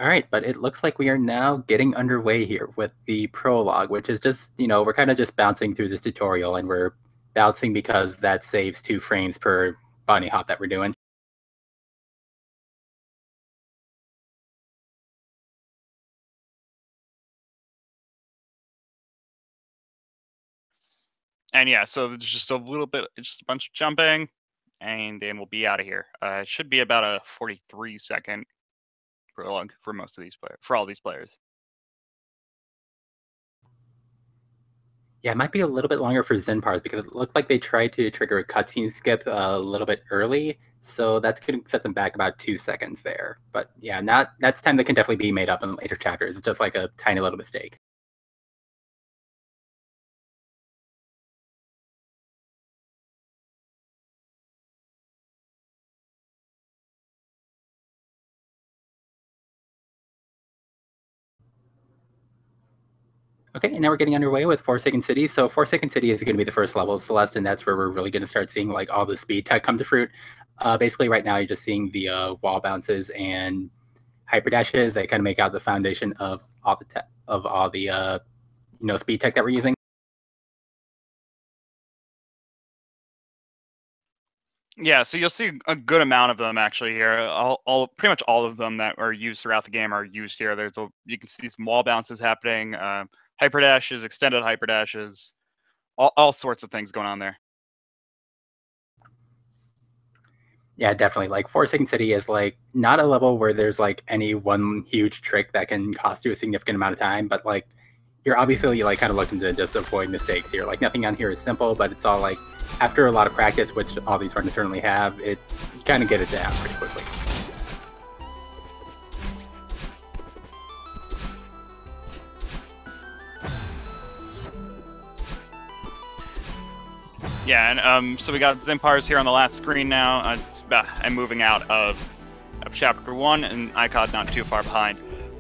All right, but it looks like we are now getting underway here with the prologue, which is just, we're kind of just bouncing through this tutorial and we're bouncing because that saves 2 frames per bunny hop that we're doing. And yeah, so there's just a little bit, just a bunch of jumping, and then we'll be out of here. It should be about a 43-second prologue for most of these players, for all these players. Yeah, it might be a little bit longer for Zinpars because it looked like they tried to trigger a cutscene skip a little bit early, so that's going to set them back about 2 seconds there. But yeah, that's time that can definitely be made up in later chapters. It's just like a tiny little mistake. Okay, and now we're getting underway with Forsaken City. So Forsaken City is going to be the first level of Celeste, and that's where we're really going to start seeing like all the speed tech come to fruit. Basically, right now you're just seeing the wall bounces and hyper dashes that kind of make out the foundation of all the speed tech that we're using. Yeah, so you'll see a good amount of them actually here. Pretty much all of them that are used throughout the game are used here. You can see some wall bounces happening, hyper dashes, extended hyper dashes, all sorts of things going on there. Yeah, definitely. Like Forsaken City is like not a level where there's like any one huge trick that can cost you a significant amount of time, but like you're obviously like kind of looking to just avoid mistakes here. Like nothing on here is simple, but it's all like after a lot of practice, which all these runners certainly have, you kind of get it down pretty quickly. Yeah, and so we got Zinpars here on the last screen now. I'm moving out of chapter 1, and Ikod not too far behind.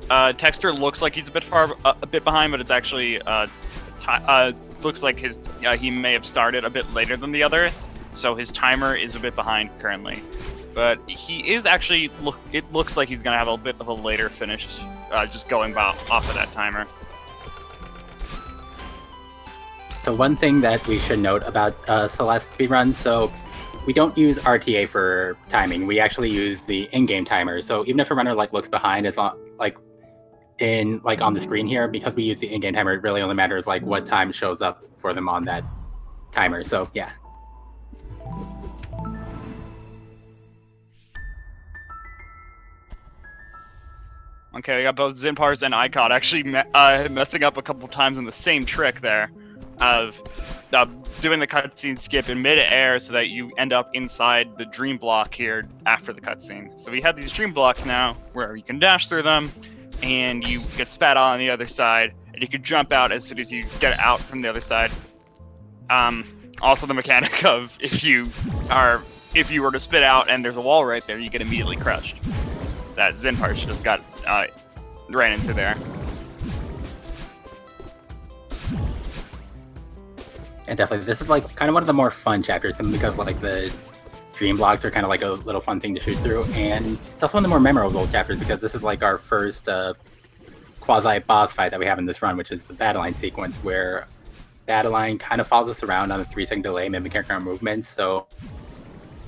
Texter looks like he's a bit behind, but it's actually looks like he may have started a bit later than the others, so his timer is a bit behind currently. But he is actually it looks like he's gonna have a bit of a later finish, just going off of that timer. So one thing that we should note about Celeste speedruns, so we don't use RTA for timing. We actually use the in-game timer. So even if a runner like looks behind, it's not like on the screen here, because we use the in-game timer, it really only matters like what time shows up for them on that timer. So yeah. Okay, we got both Zinpars and Ikod actually messing up a couple times on the same trick there, of doing the cutscene skip in mid-air so that you end up inside the dream block here after the cutscene. So we have these dream blocks now where you can dash through them, and you get spat on the other side, and you can jump out as soon as you get out from the other side. Also the mechanic of if you were to spit out and there's a wall right there, you get immediately crushed. That Zinpars just got ran into there. And definitely, this is like kind of one of the more fun chapters, because like the dream blocks are kind of like a little fun thing to shoot through, and it's also one of the more memorable chapters because this is like our first quasi boss fight that we have in this run, which is the Battleline sequence, where Battleline kind of follows us around on a 3-second delay, mimicking our movements, so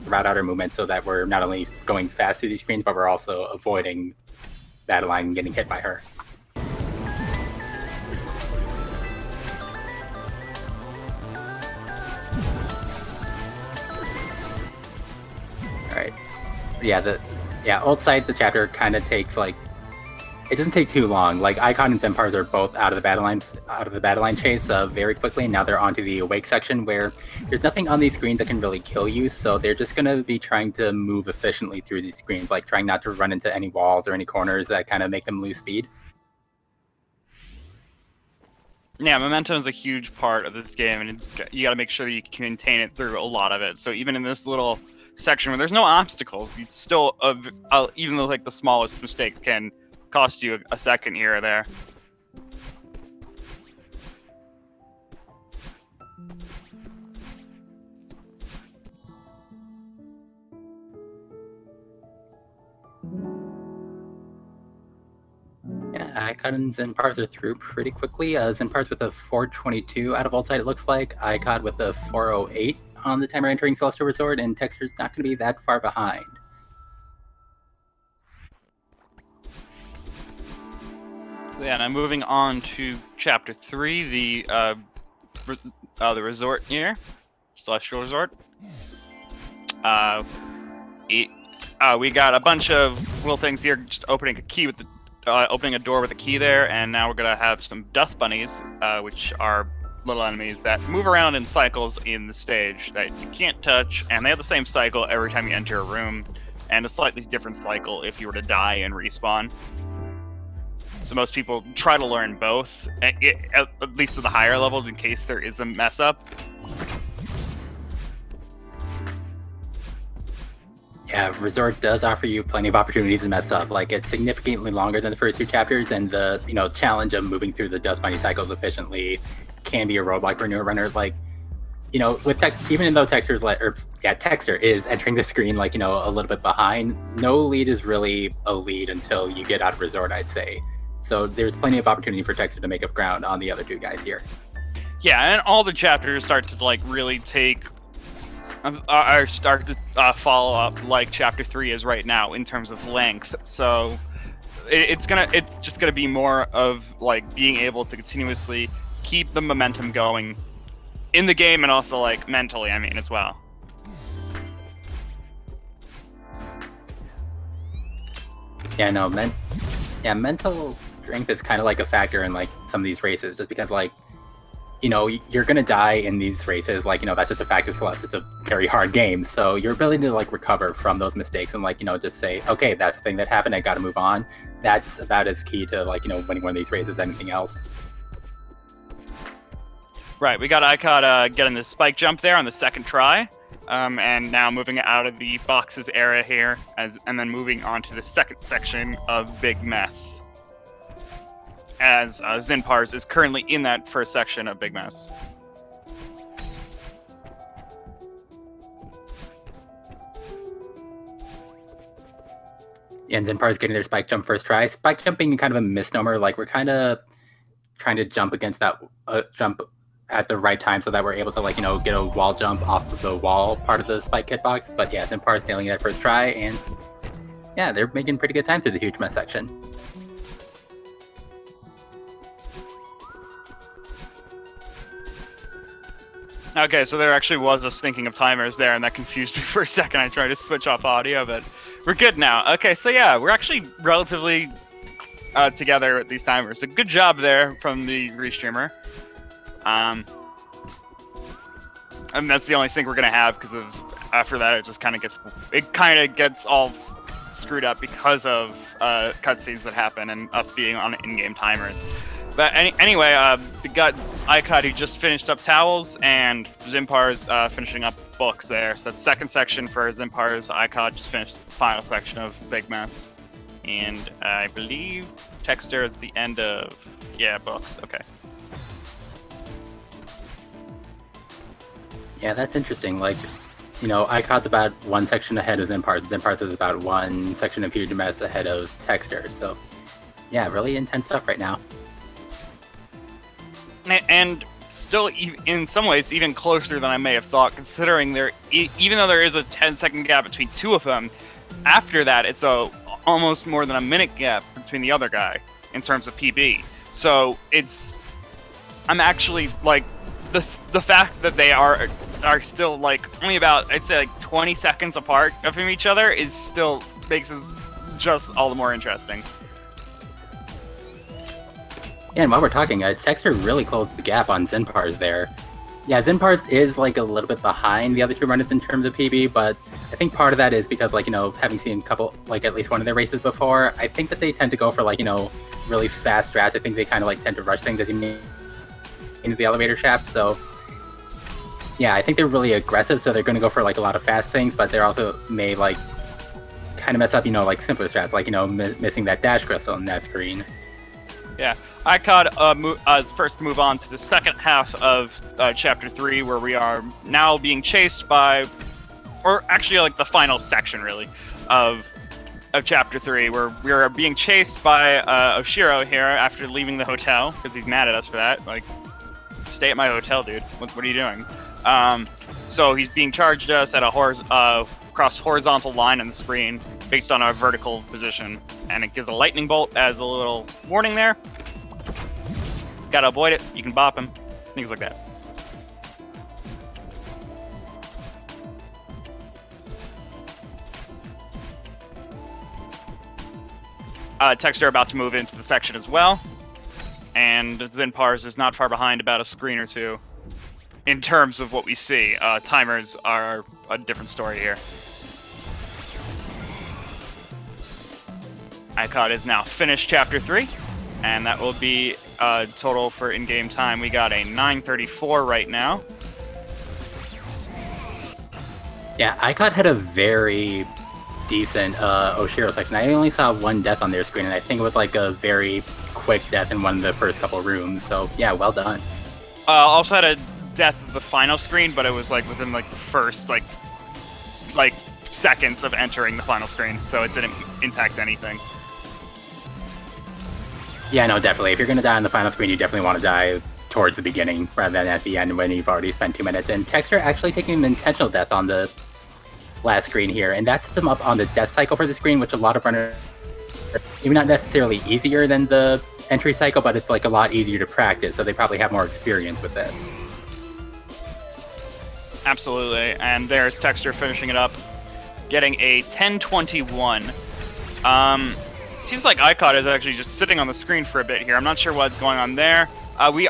route out our movements so that we're not only going fast through these screens, but we're also avoiding Battleline and getting hit by her. Alright. Ult side, the chapter kind of takes like, it doesn't take too long. Like Ikod and Zinpars are both out of the Battleline chase very quickly, and now they're onto the Awake section where there's nothing on these screens that can really kill you, so they're just going to be trying to move efficiently through these screens, like trying not to run into any walls or any corners that kind of make them lose speed. Yeah, momentum is a huge part of this game, and you got to make sure that you can maintain it through a lot of it. So even in this little section where there's no obstacles, it's still even though like the smallest mistakes can cost you a second here or there. Yeah, Ikod and Zinpars are through pretty quickly. Zinpars with a 422 out of Ultite, it looks like. Ikod with a 408 on the timer entering Celestial Resort, and Texter's not going to be that far behind. So yeah, now moving on to Chapter 3, the resort here, Celestial Resort. We got a bunch of little things here, just opening a key with the opening a door with a key there, and now we're gonna have some dust bunnies, which are little enemies that move around in cycles in the stage that you can't touch, and they have the same cycle every time you enter a room, and a slightly different cycle if you were to die and respawn. So most people try to learn both, at least to the higher levels, in case there is a mess up. Yeah, Resort does offer you plenty of opportunities to mess up. Like, it's significantly longer than the first two chapters, and the challenge of moving through the dust bunny cycles efficiently can be a roadblock for a newer runner. Like, with even though Texter is entering the screen like a little bit behind, no lead is really a lead until you get out of Resort, I'd say. So there's plenty of opportunity for Texter to make up ground on the other two guys here. Yeah, and all the chapters start to really take. Start to follow up like Chapter 3 is right now in terms of length. So it's just gonna be more of being able to continuously keep the momentum going in the game and also mentally, I mean, as well. Yeah, no, mental strength is kind of a factor in some of these races, just because you're gonna die in these races. That's just a fact of Celeste. It's a very hard game, so your ability to recover from those mistakes and just say, okay, that's a thing that happened, I gotta move on. That's about as key to winning one of these races as anything else. Right, we got Ikod getting the spike jump there on the second try, and now moving out of the boxes area here, and then moving on to the second section of Big Mess, as Zinpars is currently in that first section of Big Mess. Yeah, and Zinpars getting their spike jump first try. Spike jump being kind of a misnomer. We're kind of trying to jump against that jump at the right time so that we're able to get a wall jump off of the wall part of the spike hitbox. But yeah, Zinpars nailing that first try, and yeah, they're making pretty good time through the huge mess section. Okay, so there actually was a syncing of timers there, and that confused me for a second. I tried to switch off audio, but we're good now. Okay, so yeah, we're actually relatively together with these timers. So good job there from the restreamer. And that's the only sync we're gonna have, because of after that it just kind of gets all screwed up because of cutscenes that happen and us being on in-game timers. But anyway, we got Ikod, who just finished up towels, and Zinpars finishing up books there. So that's second section for Zinpars. Ikod just finished the final section of Big Mess. And I believe Texter is the end of, yeah, books. Okay. Yeah, that's interesting. Ikod's about one section ahead of Zinpars. Zinpars is about one section of Huge Mess ahead of Texter. So, yeah, really intense stuff right now. And still, in some ways, even closer than I may have thought, considering even though there is a 10-second gap between two of them, after that it's almost more than a minute gap between the other guy in terms of PB. So I'm actually the fact that they are still only about, I'd say 20 seconds apart from each other is still makes us just all the more interesting. Yeah, and while we're talking, Texter really closed the gap on Zinpars there. Yeah, Zinpars is a little bit behind the other two runners in terms of PB, but I think part of that is because having seen a couple, at least one of their races before, I think that they tend to go for really fast strats. I think they kind of tend to rush things as you need into the elevator shaft. So yeah, I think they're really aggressive, so they're going to go for a lot of fast things, but they're also may kind of mess up simpler strats, missing that dash crystal in that screen. Yeah, Ikod first move on to the second half of Chapter 3, where we are now being chased by, or actually the final section really, of of Chapter 3, where we are being chased by Oshiro here after leaving the hotel, because he's mad at us for that. Like, stay at my hotel, dude. What are you doing? So he's being charged at us at a cross horizontal line on the screen based on our vertical position, and it gives a lightning bolt as a little warning there. Gotta avoid it. You can bop him. Things like that. Texter about to move into the section as well, and Zinpars is not far behind, about a screen or two. In terms of what we see, timers are a different story here. Ikod is now finished Chapter 3, and that will be total for in-game time. We got a 9:34 right now. Yeah, Ikod had a very decent Oshiro section. I only saw one death on their screen, and I think it was like a very quick death in one of the first couple rooms. So yeah, well done. Also had a death of the final screen, but it was like within like the first like seconds of entering the final screen, so it didn't impact anything. Yeah, no, definitely. If you're gonna die on the final screen, you definitely want to die towards the beginning rather than at the end when you've already spent 2 minutes. And Texter actually taking an intentional death on the last screen here, and that sets him up on the death cycle for the screen, which a lot of runners, maybe not necessarily easier than the entry cycle, but it's like a lot easier to practice, so they probably have more experience with this. Absolutely, and there's Texter finishing it up, getting a 10:21. Seems like Ikod is actually just sitting on the screen for a bit here. I'm not sure what's going on there. We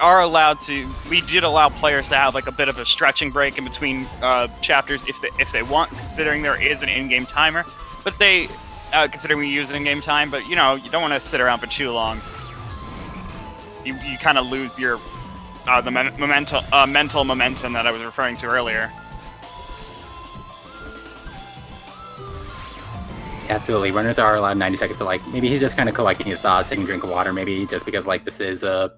did allow players to have like a bit of a stretching break in between chapters if they want, considering there is an in-game timer. But considering we use in-game time, but you know, you don't want to sit around for too long. You kind of lose your the mental momentum that I was referring to earlier. Absolutely, runners are allowed 90 seconds, so like maybe he's just kind of collecting his thoughts, taking a drink of water, maybe just because like this is a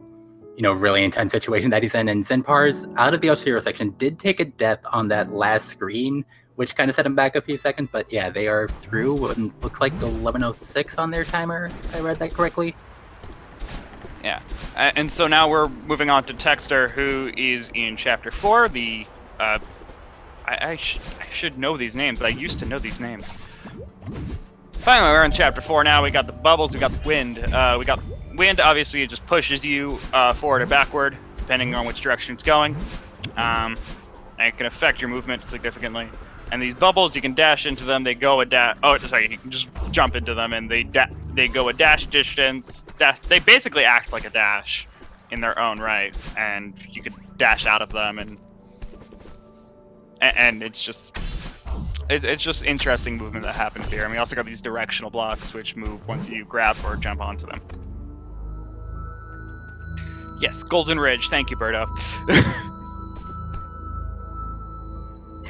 really intense situation that he's in. And Zinpars, out of the Oshiro section, did take a death on that last screen, which kind of set him back a few seconds, but yeah, they are through what looks like 11:06 on their timer, if I read that correctly. Yeah, and so now we're moving on to Texter, who is in Chapter 4. I should know these names. I used to know these names. Finally, we're in Chapter 4 now. We got the bubbles, we got the wind. We got wind, obviously, it just pushes you forward or backward, depending on which direction it's going. And it can affect your movement significantly. And these bubbles, you can dash into them. They go a dash. Oh, sorry, you can just jump into them, and they go a dash distance. They basically act like a dash in their own right, and you could dash out of them, and it's just interesting movement that happens here. And we also got these directional blocks, which move once you grab or jump onto them. Yes, Golden Ridge. Thank you, Berto.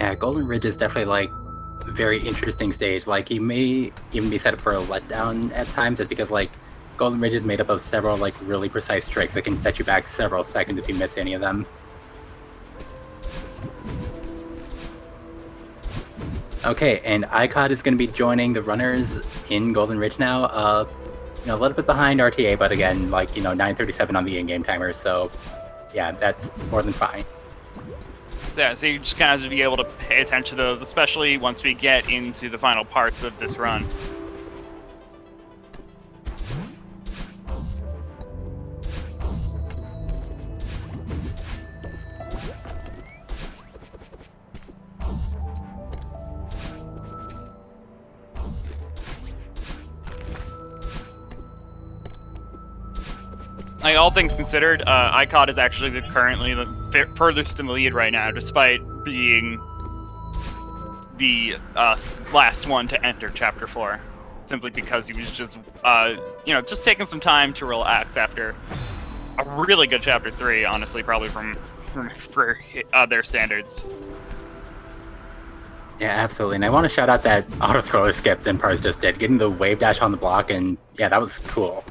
Yeah, Golden Ridge is definitely like a very interesting stage. Like he may even be set up for a letdown at times, just because like Golden Ridge is made up of several like really precise tricks that can set you back several seconds if you miss any of them. Okay, and Ikod is going to be joining the runners in Golden Ridge now. A little bit behind RTA, but again, like 9:37 on the in-game timer. So, yeah, that's more than fine. Yeah, so you just kind of have to be able to pay attention to those, especially once we get into the final parts of this run. Like, all things considered, Ikod is actually currently the furthest in the lead right now, despite being the last one to enter Chapter 4. Simply because he was just, just taking some time to relax after a really good Chapter 3, honestly, probably for their standards. Yeah, absolutely. And I want to shout out that auto-scroller skip Zinpars just did, getting the wave dash on the block, and yeah, that was cool.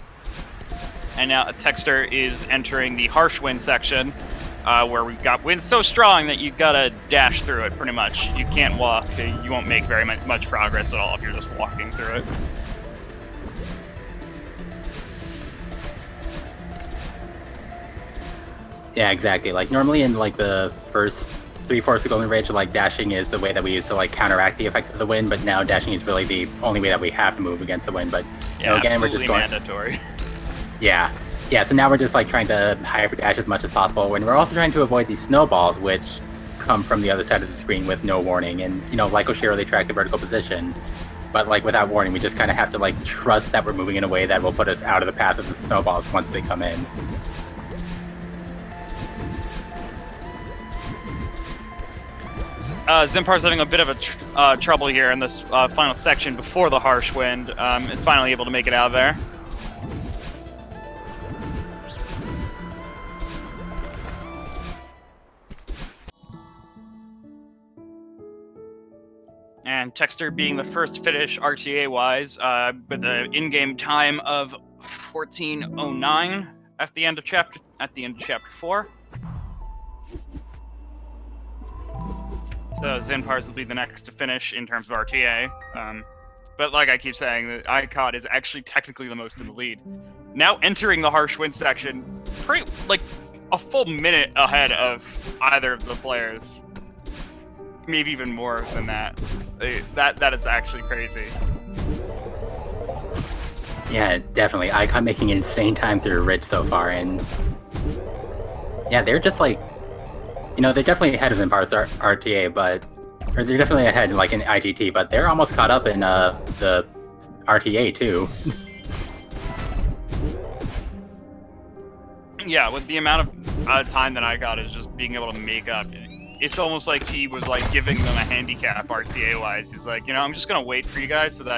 And now Texter is entering the harsh wind section, where we've got wind so strong that you've got to dash through it, pretty much. You can't walk. You won't make very much progress at all if you're just walking through it. Yeah, exactly. Like normally in like the first 3/4 of Golden Ridge, like dashing is the way that we use to like counteract the effects of the wind, but now dashing is really the only way that we have to move against the wind. But you know, again, we're just going mandatory. Yeah. Yeah, so now we're just like trying to hyper dash as much as possible, and we're also trying to avoid these snowballs, which come from the other side of the screen with no warning. And you know, like Oshiro, they track the vertical position, but like without warning, we just kind of have to like trust that we're moving in a way that will put us out of the path of the snowballs once they come in. Zinpars having a bit of a trouble here in this final section before the harsh wind. Is finally able to make it out of there. And Texter being the first finish RTA-wise, with an in-game time of 14:09 at the end of chapter 4. So Zinpars will be the next to finish in terms of RTA. But like I keep saying, the Ikod is actually technically the most in the lead. Now entering the harsh wind section, pretty like a full minute ahead of either of the players. Maybe even more than that. That is actually crazy. Yeah, definitely. Ikod making insane time through Ridge so far, and yeah, they're just like, you know, they're definitely ahead of Zinpars RTA, but or they're definitely ahead like in IGT, but they're almost caught up in the RTA too. Yeah, with the amount of time that Ikod is just being able to make up. It's almost like he was like giving them a handicap RTA wise. He's like, you know, I'm just gonna wait for you guys so that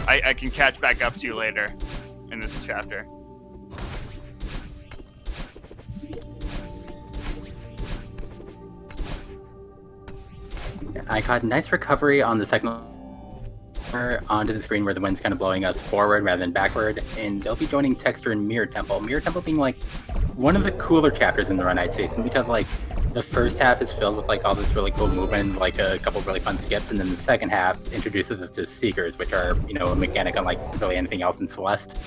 I can catch back up to you later in this chapter. Ikod, nice recovery on the second onto the screen where the wind's kind of blowing us forward rather than backward, and they'll be joining Texter in Mirror Temple. Mirror Temple being like one of the cooler chapters in the run, I'd say, because like the first half is filled with like all this really cool movement, like a couple really fun skips, and then the second half introduces us to Seekers, which are, you know, a mechanic unlike really anything else in Celeste.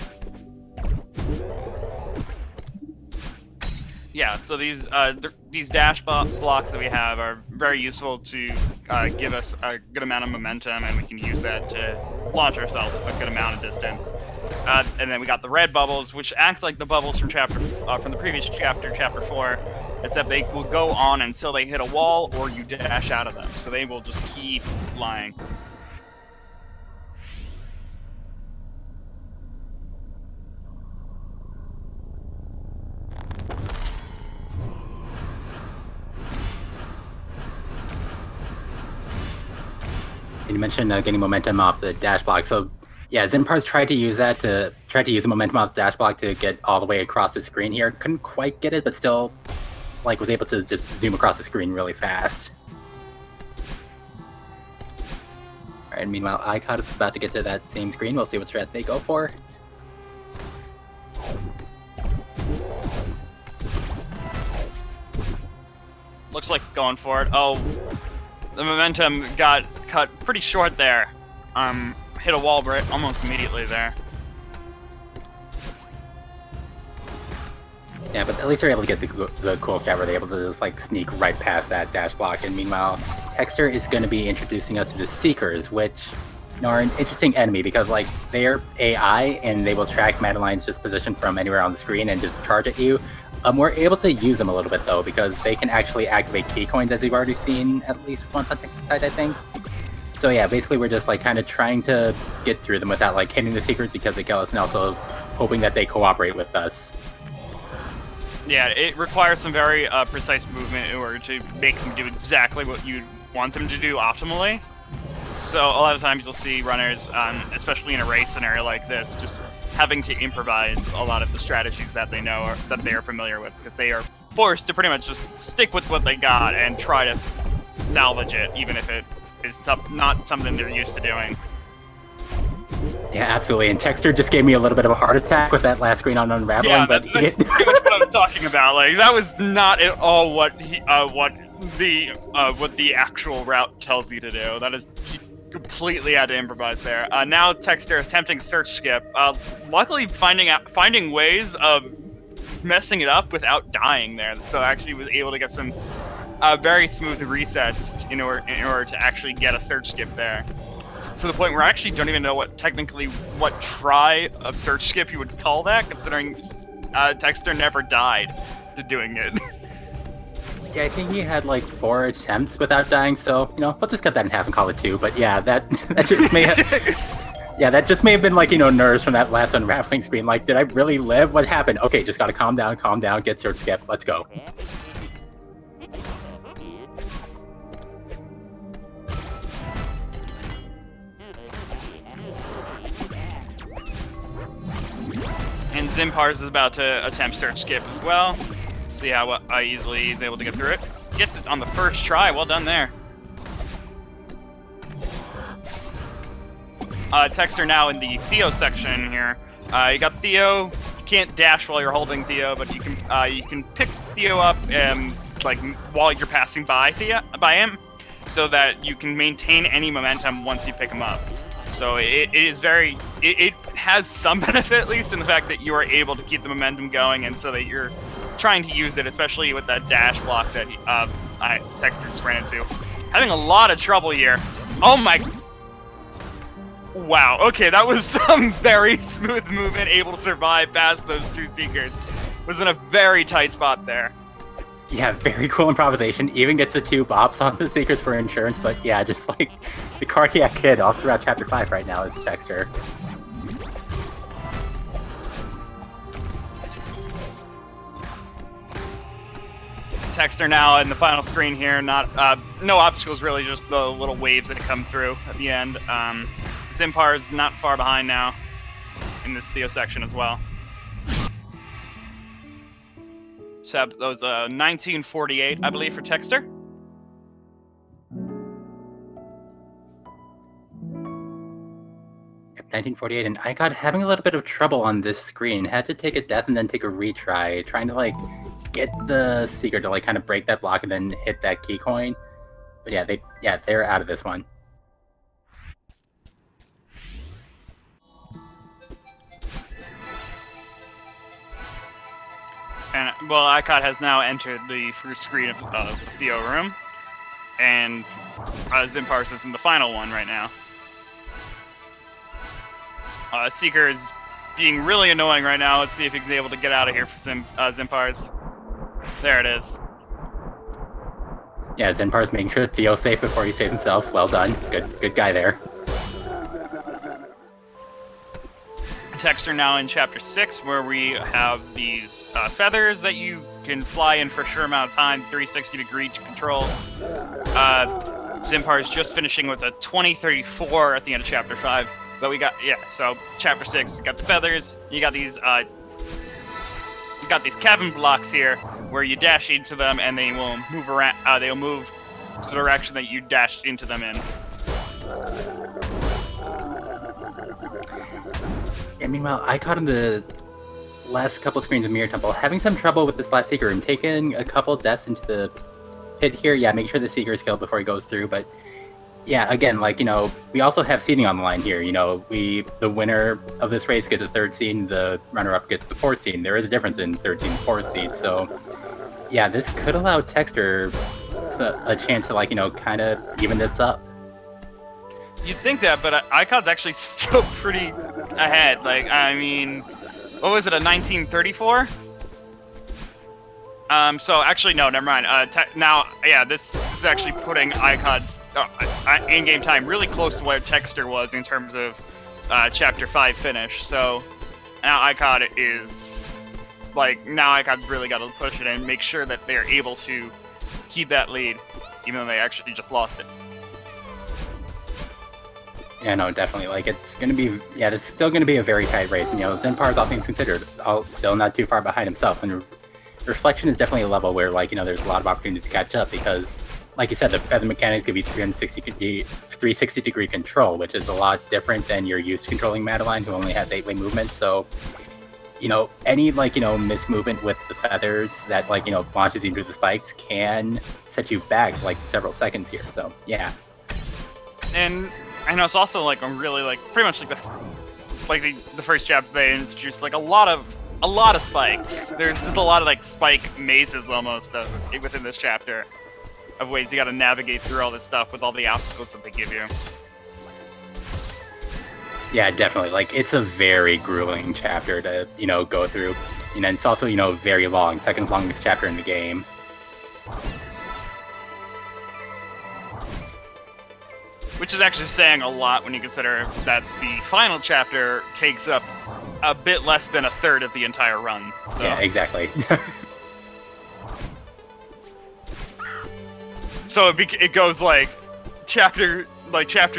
Yeah, so these dash blocks that we have are very useful to give us a good amount of momentum, and we can use that to launch ourselves a good amount of distance. And then we got the red bubbles, which act like the bubbles from from the previous chapter, chapter 4, except they will go on until they hit a wall or you dash out of them. So they will just keep flying. And you mentioned getting momentum off the dash block. So yeah, Zinpars tried to use the momentum off the dash block to get all the way across the screen here. Couldn't quite get it, but still like was able to just zoom across the screen really fast. Alright, meanwhile Ikod is about to get to that same screen. We'll see what strat they go for. Looks like going for it. Oh, the momentum got cut pretty short there. Hit a wall almost immediately there. Yeah, but at least they're able to get the cool strat where they're able to just like sneak right past that dash block. And meanwhile, Texter is going to be introducing us to the Seekers, which, you know, are an interesting enemy because like they're AI and they will track Madeline's just position from anywhere on the screen and just charge at you. We're able to use them a little bit though because they can actually activate key coins, as we've already seen at least once on Texter's side, I think. So yeah, basically we're just like kind of trying to get through them without like hitting the Seekers because they kill us, and also hoping that they cooperate with us. Yeah, it requires some very precise movement in order to make them do exactly what you want them to do optimally. So a lot of times you'll see runners, especially in a race scenario like this, just having to improvise a lot of the strategies that they know or that they are familiar with, because they are forced to pretty much just stick with what they got and try to salvage it, even if it is not something they're used to doing. Yeah, absolutely. And Texter just gave me a little bit of a heart attack with that last screen on Unraveling, yeah, but that's pretty much what I was talking about. Like that was not at all what the actual route tells you to do. That is, he completely had to improvise there. Now Texter is attempting search skip. Luckily finding ways of messing it up without dying there. So actually was able to get some very smooth resets in order to actually get a search skip there. To the point where I actually don't even know what try of search skip you would call that, considering Texter never died to doing it. Yeah, I think he had like 4 attempts without dying, so, you know, we'll just cut that in half and call it 2. But yeah, that just may have... Yeah, that just may have been like, you know, nerves from that last unraveling screen. Like, did I really live? What happened? Okay, just gotta calm down, get search skip, let's go. And Zinpars is about to attempt search skip as well. See how easily he's able to get through it. Gets it on the first try. Well done there. Texter now in the Theo section here. You got Theo. You can't dash while you're holding Theo, but you can pick Theo up like while you're passing by him, so that you can maintain any momentum once you pick him up. So it has some benefit, at least, in the fact that you are able to keep the momentum going, and so that you're trying to use it, especially with that dash block that Texter just ran into. Having a lot of trouble here. Oh my... Wow, okay, that was some very smooth movement, able to survive past those 2 Seekers. Was in a very tight spot there. Yeah, very cool improvisation. Even gets the 2 bops on the Seekers for insurance, but yeah, just like the cardiac kid all throughout Chapter 5 right now is Texter. Texter now in the final screen here, no obstacles really, just the little waves that come through at the end. Zinpars not far behind now in this Theo section as well. So that was 1948, I believe, for Texter. Yep, 1948, and Ikod having a little bit of trouble on this screen. Had to take a death and then take a retry, trying to like get the Seeker to like kind of break that block and then hit that key coin. But yeah, they're out of this one. And, well, Ikod has now entered the first screen of the Theo room, and Zinpars is in the final one right now. Seeker is being really annoying right now. Let's see if he's able to get out of here for Zinpars. There it is. Yeah, Zinpars making sure Theo's safe before he saves himself. Well done. Good guy there. Texter now in Chapter 6, where we have these feathers that you can fly in for a sure amount of time, 360-degree controls. Zinpars just finishing with a 2034 at the end of Chapter 5. But we got, yeah, so Chapter 6, you got the feathers, you got these cabin blocks here, where you dash into them and they will move around, they'll move the direction that you dashed into them in. And meanwhile, I caught in the last couple screens of Mirror Temple having some trouble with this last Seeker and taking a couple deaths into the pit here. Yeah, make sure the Seeker is killed before he goes through. But yeah, again, like, you know, we also have seeding on the line here. You know, the winner of this race gets a 3rd seed, the runner-up gets the 4th seed. There is a difference in 3rd seed and 4th seed. So yeah, this could allow Texter a chance to, like, you know, kind of even this up. You'd think that, but Ikod's actually still pretty ahead. Like, I mean, what was it, a 1934? So actually, no, never mind. Now, yeah, this is actually putting Ikod's in-game time really close to where Texter was in terms of Chapter 5 finish. So now Ikod is, like, now Ikod's really got to push it and make sure that they're able to keep that lead, even though they actually just lost it. Yeah, no, definitely. Like, it's going to be, yeah, this is still going to be a very tight race. And, you know, Zinpars, all things considered, still not too far behind himself. And Reflection is definitely a level where, like, you know, there's a lot of opportunities to catch up because, like you said, the feather mechanics could be 360-degree control, which is a lot different than you're used to controlling Madeline, who only has 8-way movement. So, you know, any, like, you know, mismovement with the feathers that, like, you know, launches you into the spikes can set you back, like, several seconds here. So, yeah. And I know it's also like a really, like, pretty much like the first chapter they introduced like a lot of a lot of spikes. There's just a lot of like spike mazes almost within this chapter of ways you gotta navigate through all this stuff with all the obstacles that they give you. Yeah, definitely. Like, it's a very grueling chapter to, go through. And it's also, very long. Second longest chapter in the game. Which is actually saying a lot when you consider that the final chapter takes up a bit less than a third of the entire run. So. Yeah, exactly. So it goes like chapter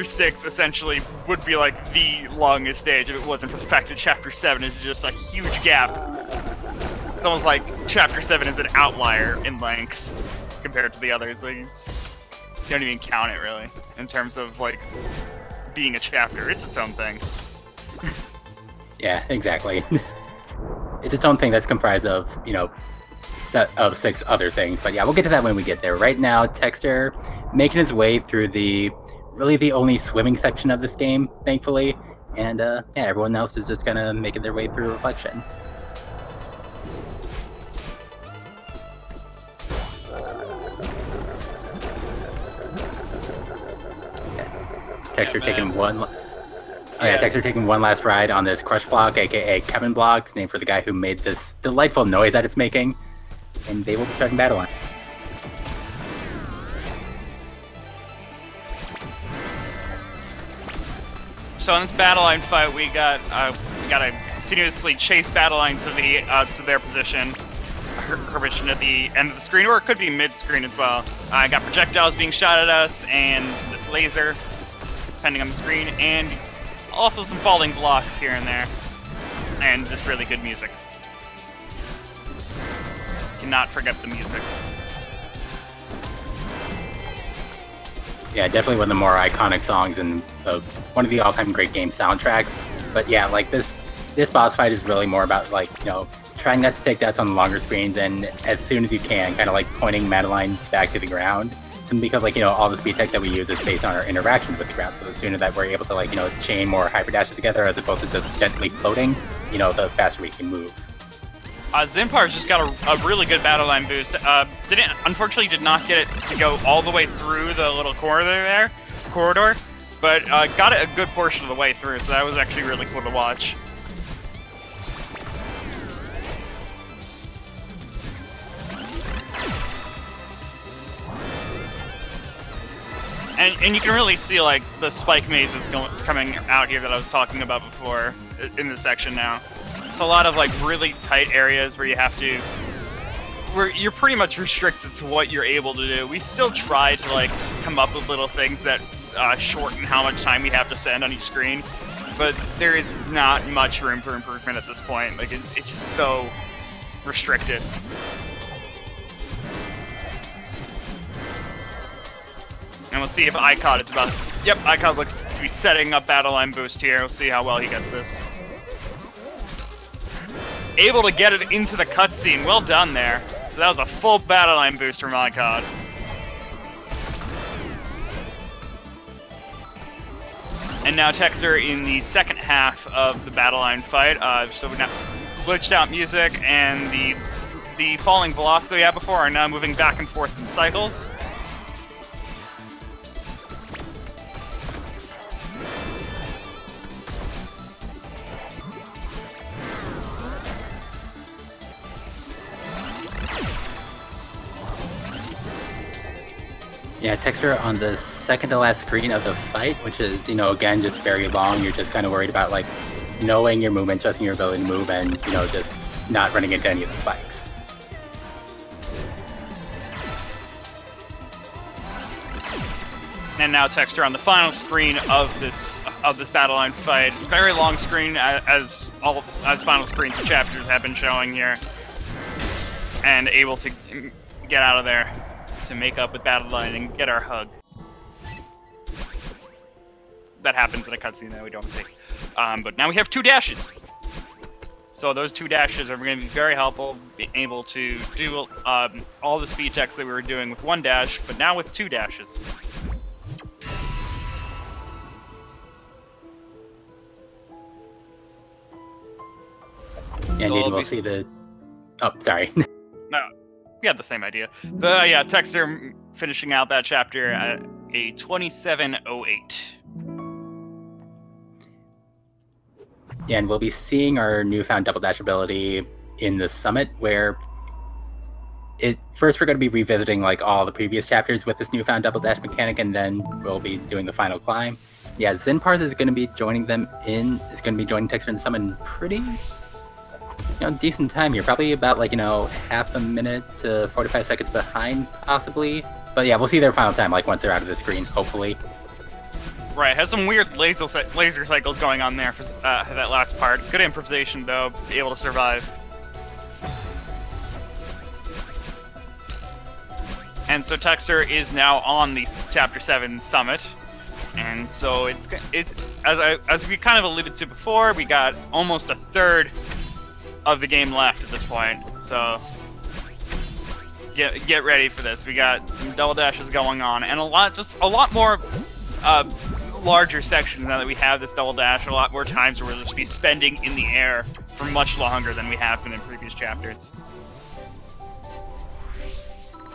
6 essentially would be like the longest stage if it wasn't for the fact that chapter 7 is just a huge gap. It's almost like chapter 7 is an outlier in length compared to the others. Like, you don't even count it really in terms of like being a chapter. It's its own thing. Yeah, exactly. It's its own thing that's comprised of, set of 6 other things. But yeah, we'll get to that when we get there. Right now, Texter making his way through really the only swimming section of this game, thankfully. And yeah, everyone else is just kind of making their way through Reflection. Texter taking one. Texter taking one last ride on this crush block, aka Kevin block, it's named for the guy who made this delightful noise that it's making. And they will be starting battle line. So in this battle line fight, we gotta continuously chase battle line to their position, her position at the end of the screen, or it could be mid-screen as well. I got projectiles being shot at us, and this laser, depending on the screen, and also some falling blocks here and there, and just really good music. Cannot forget the music. Yeah, definitely one of the more iconic songs and one of the all-time great game soundtracks. But yeah, like this boss fight is really more about like, trying not to take deaths on the longer screens and as soon as you can, kind of like pointing Madeline back to the ground. Simply because like, all the speed tech that we use is based on our interactions with the ground. So the sooner that we're able to like, chain more hyper dashes together as opposed to just gently floating, the faster we can move. Zinpars just got a really good battle line boost. Unfortunately did not get it to go all the way through the little corridor, but got it a good portion of the way through, so that was actually really cool to watch. And you can really see like the spike mazes coming out here that I was talking about before in this section now. It's a lot of like really tight areas where you're pretty much restricted to what you're able to do. We still try to like come up with little things that shorten how much time we have to spend on each screen, but there is not much room for improvement at this point. Like it's just so restricted. And we'll see if Ikod is about. Yep, Ikod looks to be setting up battle line boost here. We'll see how well he gets this. Able to get it into the cutscene. Well done there. So that was a full battle line boost from Ikod. And now Texter in the second half of the battle line fight. So we now glitched out music and the falling blocks that we had before are now moving back and forth in cycles. Yeah, Texter on the second to last screen of the fight, which is, again, just very long. You're just kind of worried about, like, knowing your movement, trusting your ability to move, and, just not running into any of the spikes. And now Texter on the final screen of this battle line fight. Very long screen, as final screens of chapters have been showing here. And able to get out of there to make up with battle line and get our hug. That happens in a cutscene that we don't see. But now we have 2 dashes. So those 2 dashes are going to be very helpful, being able to do all the speed checks that we were doing with 1 dash, but now with 2 dashes. And So then we'll see the... Oh, sorry. No, we had the same idea. But yeah, Texter finishing out that chapter at a 27:08. Yeah, and we'll be seeing our newfound double dash ability in the summit, where first we're going to be revisiting like all the previous chapters with this newfound double dash mechanic, and then we'll be doing the final climb. Yeah, Zinpars is going to be joining them in. Is going to be joining Texter in the summit in pretty, decent time here. Probably about like half a minute to 45 seconds behind, possibly. But yeah, we'll see their final time like once they're out of the screen, hopefully. Right, has some weird laser cycles going on there for that last part. Good improvisation though, be able to survive. And so Texter is now on the Chapter 7 summit, and so it's as we kind of alluded to before, we got almost a third of the game left at this point. So get ready for this. We got some double dashes going on, and a lot more larger sections now that we have this double dash. A lot more times where we'll just be spending in the air for much longer than we have been in previous chapters.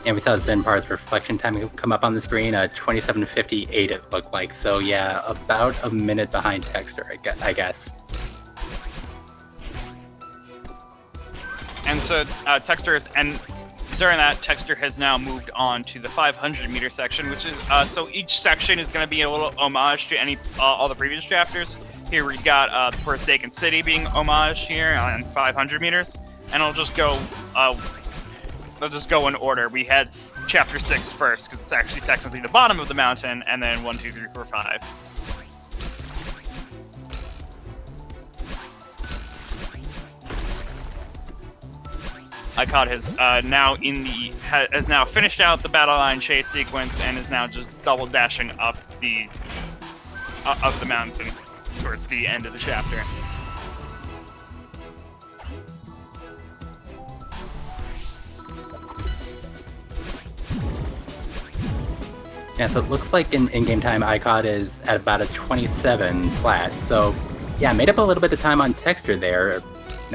And we saw Zinpar's reflection time come up on the screen, 27:58 it looked like. So yeah, about a minute behind Texter, I guess. And so during that, Texter has now moved on to the 500-meter section, which is so each section is going to be a little homage to all the previous chapters. Here we got the Forsaken City being homage here on 500 meters, and I'll just go in order. We had chapter 6 first, because it's actually technically the bottom of the mountain, and then 1, 2, 3, 4, 5. Ikod has now finished out the battle line chase sequence and is now just double dashing up the mountain towards the end of the chapter. Yeah, so it looks like in game time, Ikod is at about a 27 flat. So yeah, made up a little bit of time on Texter there,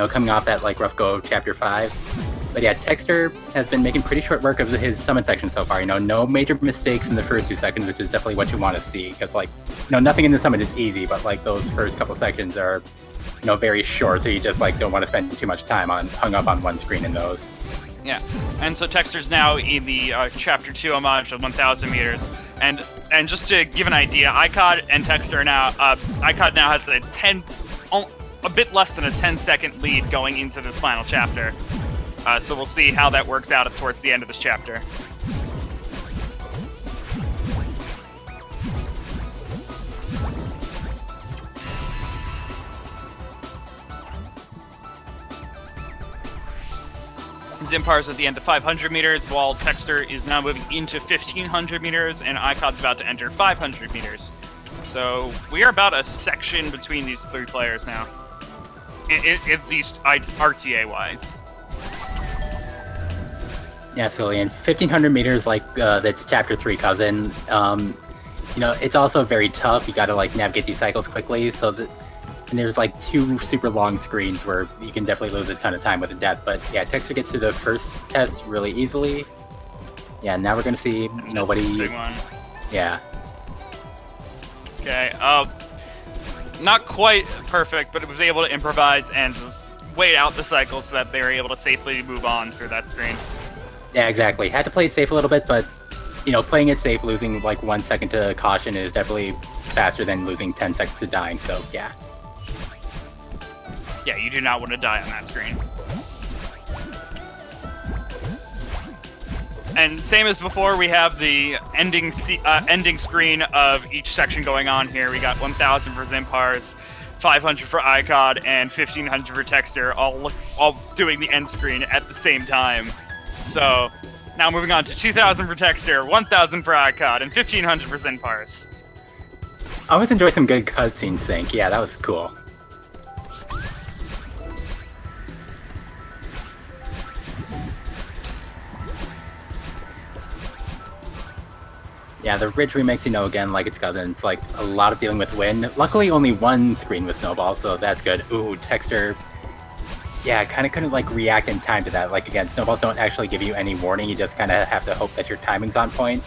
coming off that like rough go of chapter 5. But yeah, Texter has been making pretty short work of his summit section so far. No major mistakes in the first 2 sections, which is definitely what you want to see. Because nothing in the summit is easy, but like those first couple sections are, very short. So you just don't want to spend too much time hung up on one screen in those. Yeah, and so Texter's now in the chapter 2 homage of 1,000 meters. And just to give an idea, Ikod and Texter now, Ikod now has a bit less than a 10-second lead going into this final chapter. So we'll see how that works out towards the end of this chapter. Zinpars at the end of 500 meters, while Texter is now moving into 1,500 meters, and Ikod's about to enter 500 meters. So we are about a section between these 3 players now, at least RTA-wise. Yeah, absolutely. And 1,500 meters, that's chapter 3 cousin. It's also very tough. You got to navigate these cycles quickly. And there's 2 super long screens where you can definitely lose a ton of time with the death. But yeah, Texter gets through the first test really easily. Yeah, now we're gonna see, what he. Big one. Yeah. Okay. Not quite perfect, but it was able to improvise and just wait out the cycle so that they were able to safely move on through that screen. Yeah, exactly. Had to play it safe a little bit, but playing it safe, losing 1 second to caution is definitely faster than losing 10 seconds to dying. So yeah. Yeah, you do not want to die on that screen. And same as before, we have the ending screen of each section going on here. We got 1,000 for Zinpars, 500 for Ikod, and 1,500 for Texter, all doing the end screen at the same time. So now moving on to 2,000 for Texter, 1,000 for Ikod, and 1,500 for Zinpars. I always enjoy some good cutscene sync. Yeah, that was cool. Yeah, the Ridge remakes, again, like its cousins, a lot of dealing with wind. Luckily, only 1 screen with snowballs, so that's good. Ooh, Texter Yeah, I kind of couldn't like react in time to that. Like again, snowballs don't actually give you any warning. You just kind of have to hope that your timing's on point.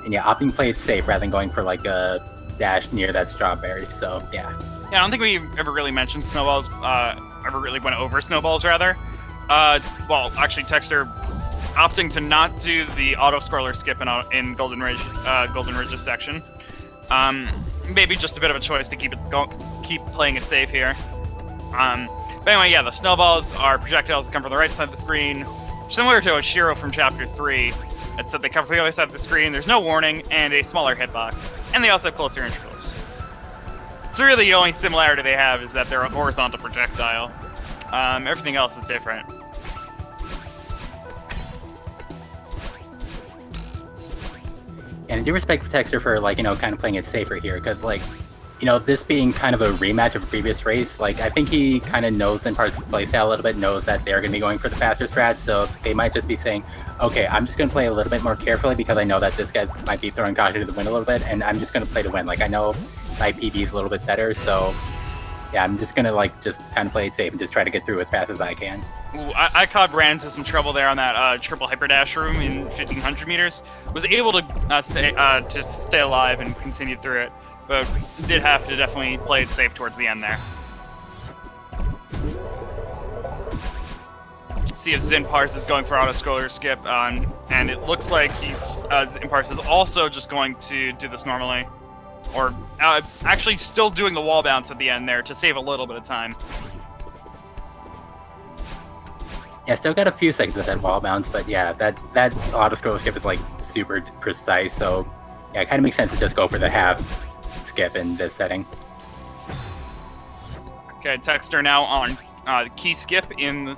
And yeah, opting to play it safe rather than going for like a dash near that strawberry. So yeah. Yeah, I don't think we ever really mentioned snowballs. Ever really went over snowballs rather. Well, actually, Texter opting to not do the auto scroller skip in Golden Ridge's section. Maybe just a bit of a choice to keep playing it safe here. But anyway, yeah, the snowballs are projectiles that come from the right side of the screen, similar to Oshiro from Chapter 3. Except they come from the other side of the screen, there's no warning, and a smaller hitbox. And they also have closer intervals. So really the only similarity they have is that they're a horizontal projectile. Everything else is different. And I do respect Texter for, like, you know, kind of playing it safer here, because, like, you know, this being kind of a rematch of a previous race, like, I think he kind of knows Zinpars' playstyle a little bit, knows that they're going to be going for the faster strat, so they might just be saying, okay, I'm just going to play a little bit more carefully because I know that this guy might be throwing caution to the wind a little bit, and I'm just going to play to win. Like, I know my PB is a little bit better, so yeah, I'm just going to, like, just kind of play it safe and just try to get through as fast as I can. Ooh, Ikod ran into some trouble there on that triple hyperdash room in 1500 meters. Was able to stay alive and continue through it, but did have to definitely play it safe towards the end there. See if Zinpars is going for auto scroller skip, and it looks like Zinpars is also just going to do this normally, or actually still doing the wall bounce at the end there to save a little bit of time. Yeah, still got a few seconds with that wall bounce, but yeah, that auto scroll skip is like super precise, so yeah, it kind of makes sense to just go for the half skip in this setting. Okay, Texter now on key skip in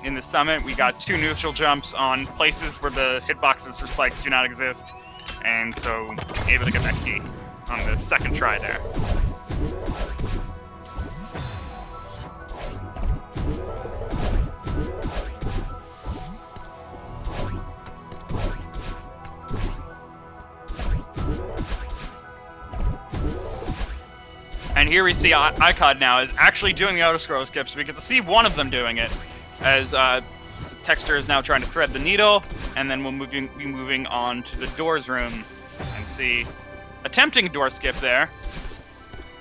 the summit. We got 2 neutral jumps on places where the hitboxes for spikes do not exist, and so able to get that key on the second try there. And here we see Ikod now is actually doing the auto scroll skips. We get to see one of them doing it, as Texter is now trying to thread the needle, and then we'll be moving on to the doors room and see attempting a door skip there,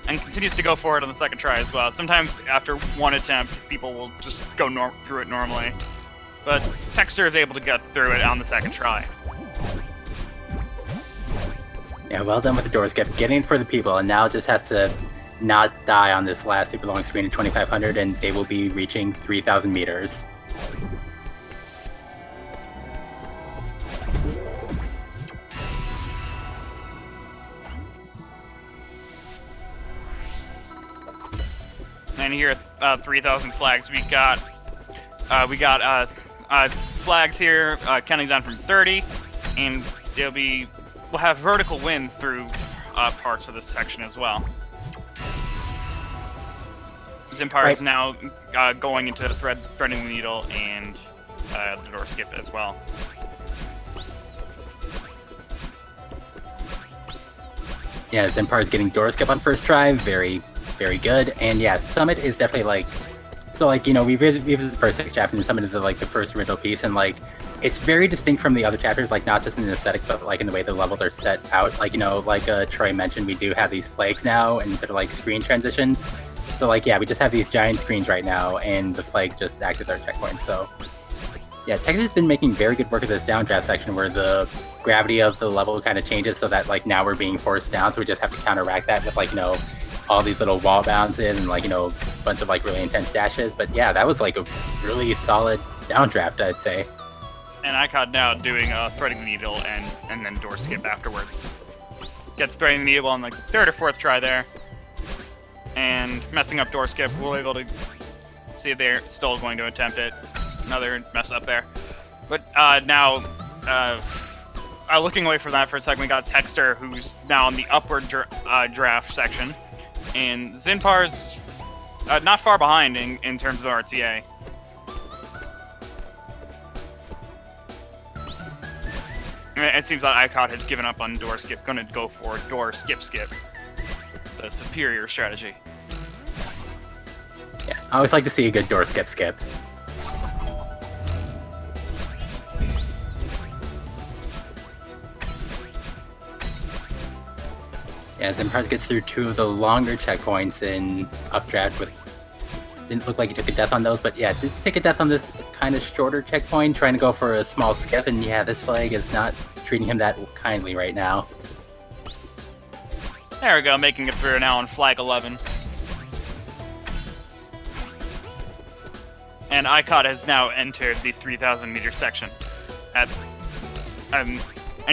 and continues to go for it on the second try as well. Sometimes after one attempt, people will just go through it normally, but Texter is able to get through it on the second try. Yeah, well done with the door skip, getting it for the people, and now just has to not die on this last super long screen at 2500, and they will be reaching 3000 meters. And here at 3000 flags, we got flags here counting down from 30, and we'll have vertical wind through parts of this section as well. Zinpars is now going into threading the needle and the door skip as well. Yeah, Zinpars getting door skip on first try, very, very good. And yeah, Summit is definitely like, so like, you know, we visited the first 6 chapters, and Summit is like the first original piece, and like, it's very distinct from the other chapters, like not just in the aesthetic, but like in the way the levels are set out. Like, you know, like Troy mentioned, we do have these flags now and sort of like screen transitions. So like, yeah, we just have these giant screens right now, and the flags just act as our checkpoints. So yeah, Texas has been making very good work of this downdraft section where the gravity of the level kind of changes so that like now we're being forced down, so we just have to counteract that with like, you know, all these little wall bounces and like, you know, a bunch of like really intense dashes. But yeah, that was like a really solid downdraft, I'd say. And Ikod now doing threading the needle and then door skip afterwards. Gets threading the needle on like the 3rd or 4th try there. And messing up door skip, we'll be able to see if they're still going to attempt it. Another mess up there. But now, looking away from that for a second, we got Texter, who's now on the upward draft section. And Zinpars not far behind in terms of RTA. It seems like Ikod has given up on door skip, going to go for door skip, the superior strategy. Yeah, I always like to see a good door skip. Yeah, Zinpars gets through 2 of the longer checkpoints in updraft with... Didn't look like he took a death on those, but yeah, did take a death on this kind of shorter checkpoint, trying to go for a small skip, and yeah, this flag is not treating him that kindly right now. There we go, making it through now on flag 11. And Ikod has now entered the 3,000 meter section. And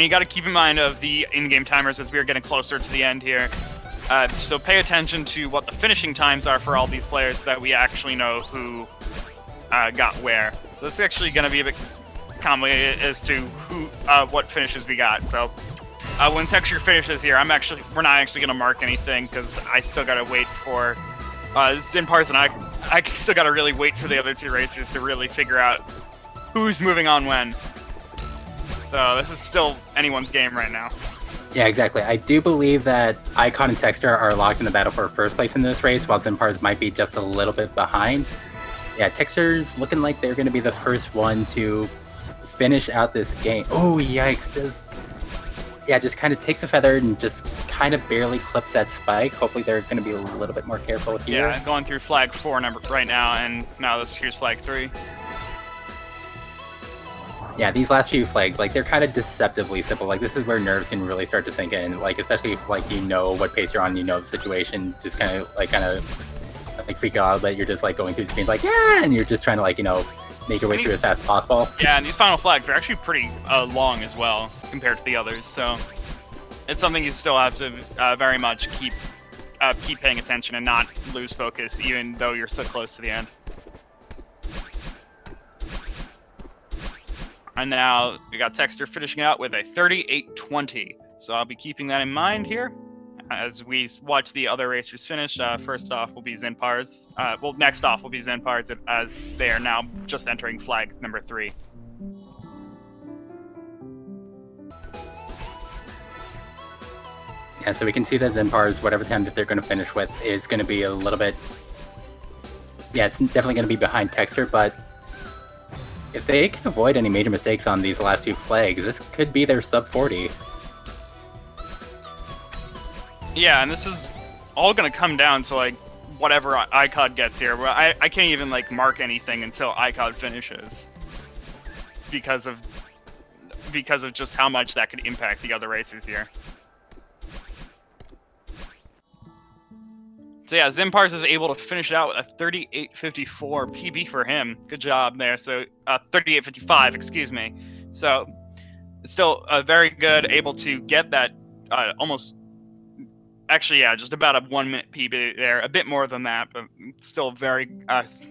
you got to keep in mind of the in-game timers as we are getting closer to the end here. So pay attention to what the finishing times are for all these players so that we actually know who got where. So this is actually going to be a bit complicated as to who, what finishes we got. So when Texture finishes here, we're not actually going to mark anything because I still got to wait for Zinpars, and I still got to really wait for the other 2 racers to really figure out who's moving on when. So this is still anyone's game right now. Yeah, exactly. I do believe that Ikod and Texture are locked in the battle for first place in this race, while Zinpars might be just a little bit behind. Yeah, Texture's looking like they're going to be the first one to finish out this game. Oh, yikes. Yeah, just kind of takes the feather and just kind of barely clips that spike. Hopefully they're going to be a little bit more careful here. Yeah, going through flag 4 right now, and now here's flag 3. Yeah, these last few flags, like, they're kind of deceptively simple. Like, this is where nerves can really start to sink in. Like, especially if, like, you know what pace you're on, you know the situation, just kind of freak out, but you're just, like, going through the screens like, yeah, and you're just trying to, like, you know, make your way through as fast as possible. Yeah, and these final flags are actually pretty long as well compared to the others, so it's something you still have to very much keep paying attention and not lose focus, even though you're so close to the end. And now we got Texture finishing out with a 38-20. So I'll be keeping that in mind here as we watch the other racers finish. First off will be Zinpars. Next off will be Zinpars as they are now just entering flag number 3. Yeah, so we can see that Zinpars, whatever time that they're going to finish with, is going to be a little bit... Yeah, it's definitely going to be behind Texture, but if they can avoid any major mistakes on these last 2 flags, this could be their sub 40. Yeah, and this is all going to come down to, like, whatever Ikod gets here. I can't even, like, mark anything until Ikod finishes. Because of just how much that could impact the other racers here. So yeah, Zinpars is able to finish it out with a 38.54 PB for him. Good job there. So 38.55, excuse me. So still very good, able to get that almost, actually, yeah, just about a 1 minute PB there. A bit more than that, but still very,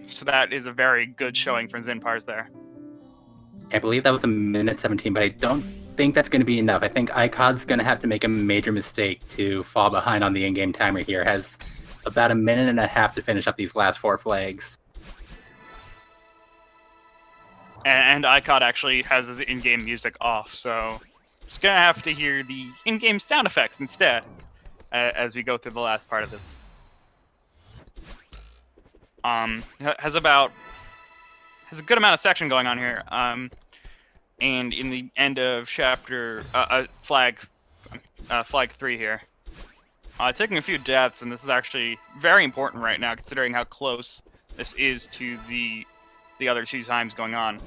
so that is a very good showing for Zinpars there. I believe that was a minute 17, but I don't think that's going to be enough. I think Ikod's going to have to make a major mistake to fall behind on the in-game timer here. Has about a minute and a half to finish up these last 4 flags. And Ikod actually has his in-game music off, so just gonna have to hear the in-game sound effects instead as we go through the last part of this. Has a good amount of section going on here. And in the end of chapter flag 3 here. Taking a few deaths, and this is actually very important right now, considering how close this is to the other 2 times going on.